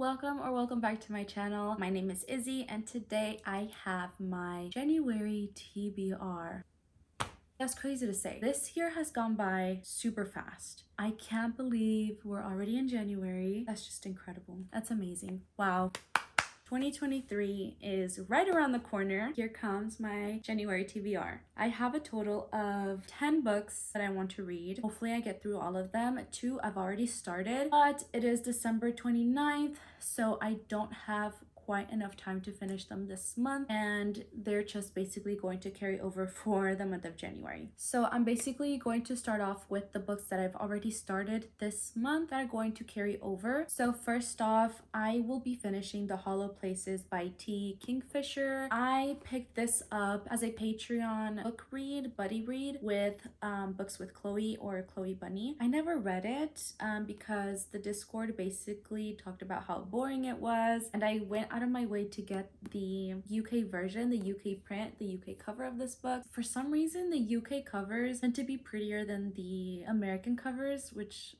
welcome or welcome back to my channel. My name is Izzy and today I have my January TBR. That's crazy to say. This year has gone by super fast. I can't believe we're already in January. That's just incredible. That's amazing. Wow. 2023 is right around the corner. Here comes my January TBR. I have a total of 10 books that I want to read. Hopefully I get through all of them. 2 I've already started, but it is December 29th, so I don't have quite enough time to finish them this month, and they're just basically going to carry over for the month of January. So I'm basically going to start off with the books that I've already started this month that are going to carry over. So first off, I will be finishing The Hollow Places by T. Kingfisher. I picked this up as a Patreon book read, buddy read with Books with Chloe or Chloe Bunny. I never read it because the Discord basically talked about how boring it was, and I went out of my way to get the UK version, the UK print, the UK cover of this book. For some reason, the UK covers tend to be prettier than the American covers, which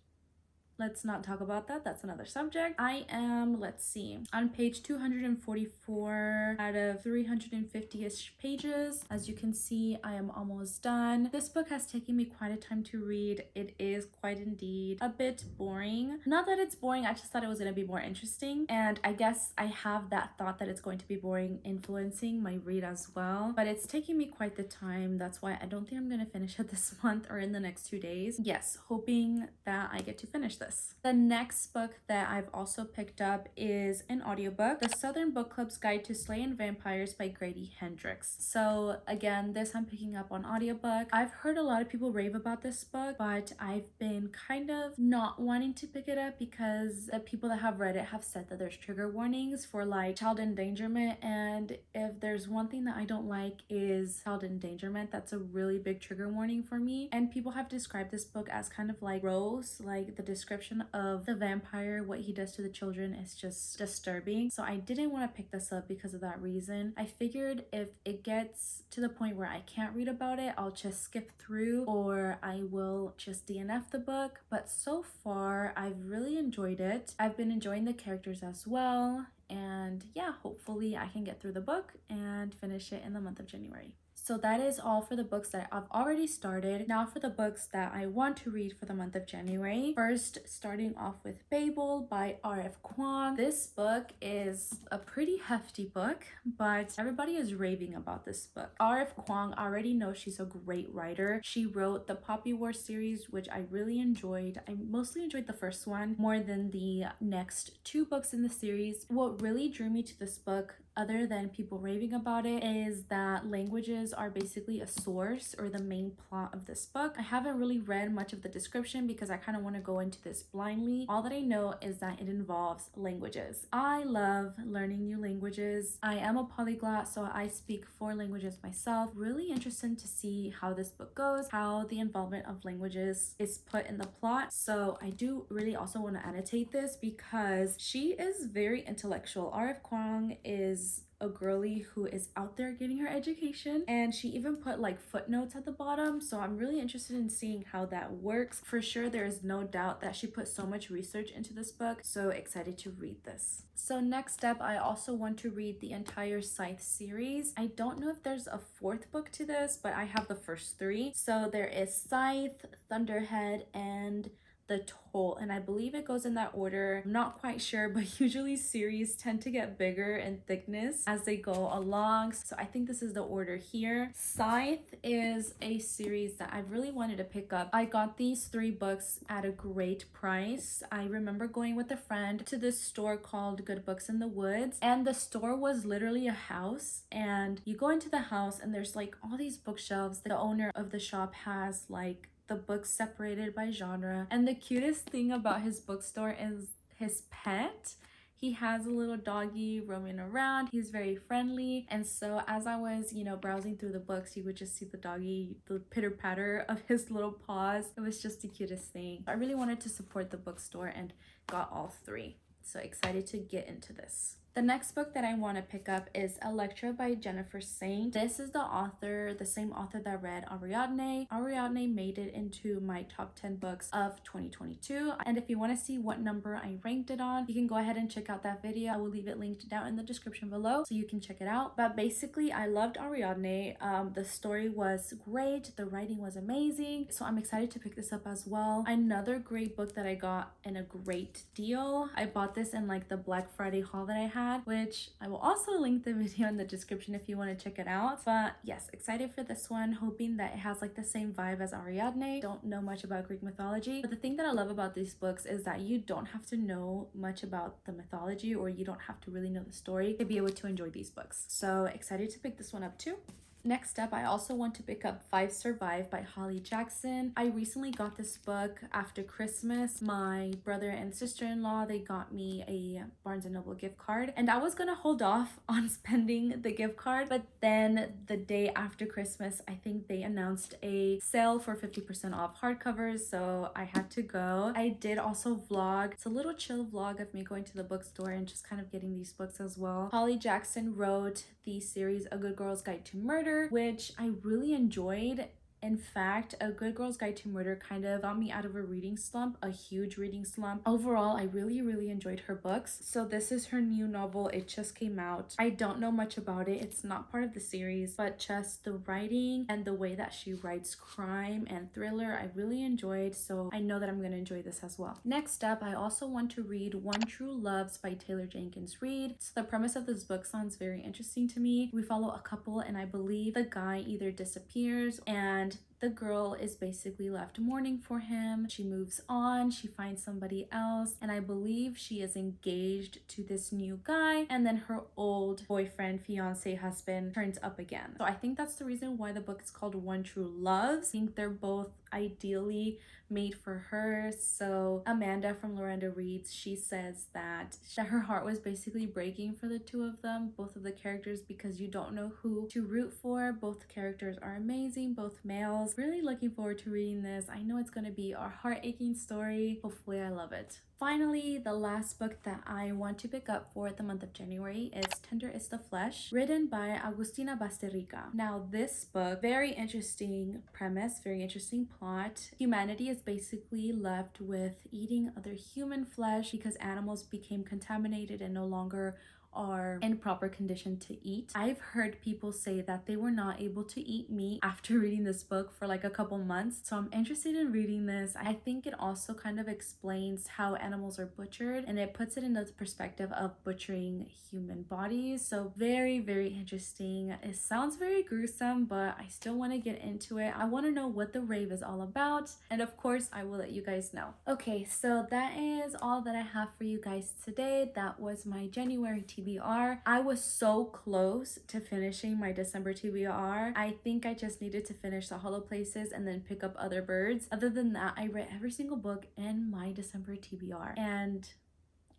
let's not talk about that. That's another subject. I am, let's see, on page 244 out of 350-ish pages. As you can see, I am almost done. This book has taken me quite a time to read. It is quite indeed a bit boring. Not that it's boring, I just thought it was going to be more interesting. And I guess I have that thought that it's going to be boring influencing my read as well. But it's taking me quite the time. That's why I don't think I'm going to finish it this month or in the next 2 days. Yes, hoping that I get to finish this. The next book that I've also picked up is an audiobook, The Southern Book Club's Guide to Slaying Vampires by Grady Hendrix. So again, this I'm picking up on audiobook. I've heard a lot of people rave about this book, but I've been kind of not wanting to pick it up because the people that have read it have said that there's trigger warnings for like child endangerment, and if there's one thing that I don't like is child endangerment. That's a really big trigger warning for me, and people have described this book as kind of like gross. Like the description of the vampire, what he does to the children is just disturbing. So I didn't want to pick this up because of that reason. I figured if it gets to the point where I can't read about it, I'll just skip through or I will just DNF the book. But so far, I've really enjoyed it. I've been enjoying the characters as well. And yeah, hopefully I can get through the book and finish it in the month of January. So that is all for the books that I've already started. Now for the books that I want to read for the month of January. First, starting off with Babel by R.F. Kuang. This book is a pretty hefty book, but everybody is raving about this book. R.F. Kuang, already know she's a great writer. She wrote the Poppy War series, which I really enjoyed. I mostly enjoyed the first one more than the next 2 books in the series. What really drew me to this book, other than people raving about it, is that languages are basically a source or the main plot of this book. I haven't really read much of the description because I kind of want to go into this blindly. All that I know is that it involves languages. I love learning new languages. I am a polyglot, so I speak 4 languages myself. Really interested to see how this book goes, how the involvement of languages is put in the plot. So I do really also want to annotate this because she is very intellectual. R.F. Kuang is a girly who is out there getting her education, and she even put like footnotes at the bottom, so I'm really interested in seeing how that works. For sure, there is no doubt that she put so much research into this book, so excited to read this. So next up, I also want to read the entire Scythe series. I don't know if there's a 4th book to this, but I have the first 3. So there is Scythe, Thunderhead, and The Toll, and I believe it goes in that order. I'm not quite sure, but usually series tend to get bigger in thickness as they go along, so I think this is the order here. Scythe is a series that I really wanted to pick up. I got these 3 books at a great price. I remember going with a friend to this store called Good Books in the Woods, and the store was literally a house, and you go into the house and there's like all these bookshelves. The owner of the shop has like the books separated by genre, and the cutest thing about his bookstore is his pet. He has a little doggy roaming around. He's very friendly, and so as I was, browsing through the books, you would just see the doggy, the pitter patter of his little paws. It was just the cutest thing. I really wanted to support the bookstore and got all 3. So excited to get into this. The next book that I want to pick up is Electra by Jennifer Saint. This is the same author that read Ariadne. Ariadne made it into my top 10 books of 2022. And if you want to see what number I ranked it on, you can go ahead and check out that video. I will leave it linked down in the description below so you can check it out. But basically, I loved Ariadne. The story was great. The writing was amazing. So I'm excited to pick this up as well. Another great book that I got in a great deal. I bought this in like the Black Friday haul that I had, which I will also link the video in the description if you want to check it out. But yes, excited for this one, hoping that it has like the same vibe as Ariadne. Don't know much about Greek mythology, but the thing that I love about these books is that you don't have to know much about the mythology, or you don't have to really know the story to be able to enjoy these books. So excited to pick this one up too. Next up, I also want to pick up Five Survive by Holly Jackson. I recently got this book after Christmas. My brother and sister-in-law, they got me a Barnes & Noble gift card, and I was gonna hold off on spending the gift card, but then the day after Christmas, I think they announced a sale for 50% off hardcovers, so I had to go. I did also vlog. It's a little chill vlog of me going to the bookstore and just kind of getting these books as well. Holly Jackson wrote the series A Good Girl's Guide to Murder, which I really enjoyed. In fact, A Good Girl's Guide to Murder kind of got me out of a reading slump, a huge reading slump. Overall, I really enjoyed her books. So this is her new novel. It just came out. I don't know much about it. It's not part of the series, but just the writing and the way that she writes crime and thriller, I really enjoyed. So I know that I'm going to enjoy this as well. Next up, I also want to read One True Loves by Taylor Jenkins Reid. So the premise of this book sounds very interesting to me. We follow a couple, and I believe the guy either disappears and the girl is basically left mourning for him. She moves on, she finds somebody else, and I believe she is engaged to this new guy, and then her old boyfriend, fiance, husband turns up again. So I think that's the reason why the book is called One True Loves. I think they're both ideally made for her. So Amanda from Lorenda Reads, she says that her heart was basically breaking for the two of them, both of the characters, because you don't know who to root for. Both characters are amazing, both males. Really looking forward to reading this. I know it's going to be a heart-aching story. Hopefully I love it. Finally, the last book that I want to pick up for the month of January is Tender is the Flesh, written by Agustina Basterica. Now, this book, very interesting premise, very interesting plot. Humanity is basically left with eating other human flesh because animals became contaminated and no longer are in proper condition to eat. I've heard people say that they were not able to eat meat after reading this book for like a couple months. So I'm interested in reading this. I think it also kind of explains how animals are butchered, and it puts it in the perspective of butchering human bodies. So very interesting. It sounds very gruesome, but I still want to get into it. I want to know what the rave is all about, and of course I will let you guys know. Okay, so that is all that I have for you guys today. That was my January TBR. I was so close to finishing my December TBR. I think I just needed to finish The Hollow Places and then pick up Other Birds. Other than that, I read every single book in my December TBR, and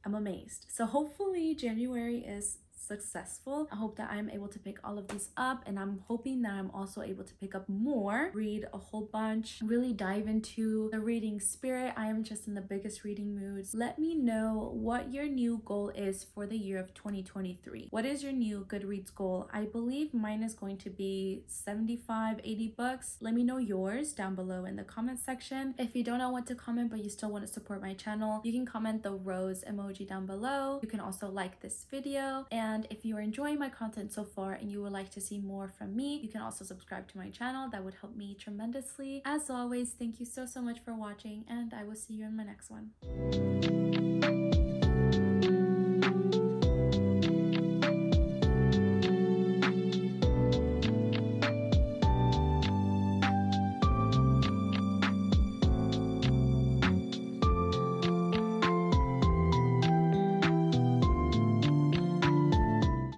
I'm amazed. So hopefully January is successful. I hope that I'm able to pick all of these up, and I'm hoping that I'm also able to pick up more, read a whole bunch, really dive into the reading spirit. I am just in the biggest reading moods. Let me know what your new goal is for the year of 2023. What is your new Goodreads goal? I believe mine is going to be 75-80 books. Let me know yours down below in the comment section. If you don't know what to comment but you still want to support my channel, you can comment the rose emoji down below. You can also like this video, and if you are enjoying my content so far and you would like to see more from me, you can also subscribe to my channel. That would help me tremendously. As always, thank you so much for watching, and I will see you in my next one.